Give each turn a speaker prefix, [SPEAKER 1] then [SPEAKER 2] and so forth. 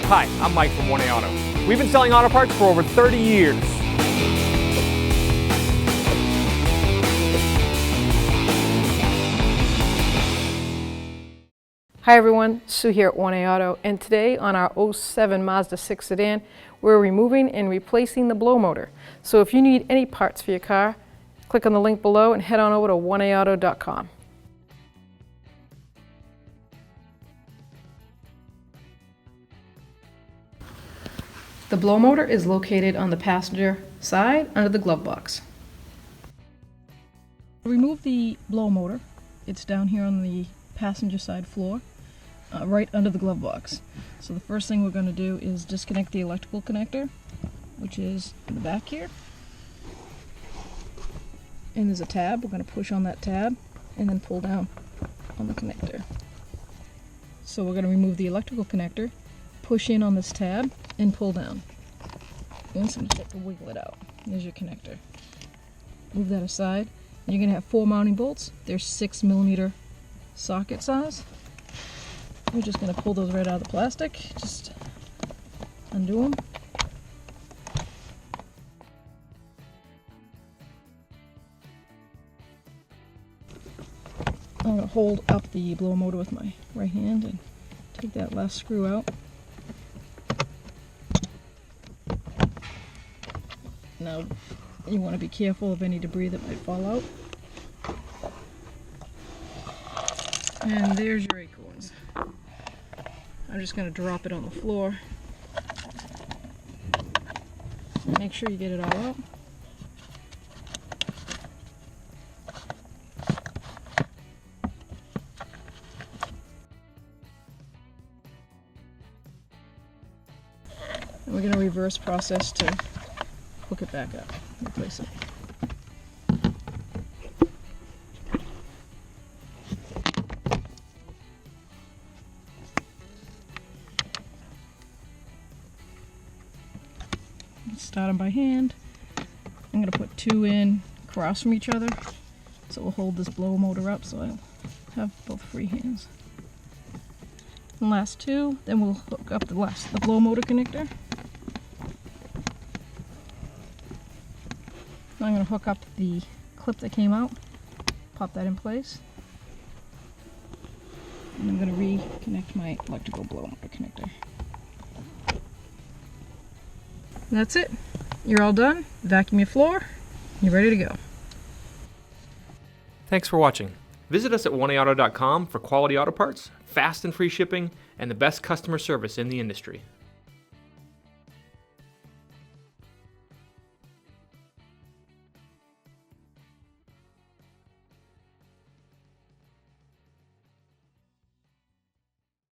[SPEAKER 1] Hi, I'm Mike from 1A Auto. We've been selling auto parts for over 30 years.
[SPEAKER 2] Hi everyone, Sue here at 1A Auto, and today on our '07 Mazda 6 sedan, we're removing and replacing the blow motor. So if you need any parts for your car, click on the link below and head on over to 1aauto.com. The blow motor is located on the passenger side under the glove box. Remove the blow motor. It's down here on the passenger side floor, right under the glove box. So the first thing we're going to do is disconnect the electrical connector, which is in the back here. And there's a tab. We're going to push on that tab and then pull down on the connector. So we're going to remove the electrical connector, push in on this tab, and pull down. And so you just have to wiggle it out. There's your connector. Move that aside. And you're going to have 4 mounting bolts. They're 6mm socket size. We're just going to pull those right out of the plastic. Just undo them. I'm going to hold up the blow motor with my right hand and take that last screw out. Now, you want to be careful of any debris that might fall out. And there's your acorns. I'm just going to drop it on the floor. Make sure you get it all out. And we're going to reverse process to hook it back up, replace it. Start them by hand. I'm going to put 2 in across from each other, so we'll hold this blow motor up so I'll have both free hands. The last 2, then we'll hook up the blow motor connector. I'm going to hook up the clip that came out, pop that in place, and I'm going to reconnect my electrical blow motor connector. And that's it. You're all done. Vacuum your floor. You're ready to go.
[SPEAKER 1] Thanks for watching. Visit us at 1aauto.com for quality auto parts, fast and free shipping, and the best customer service in the industry.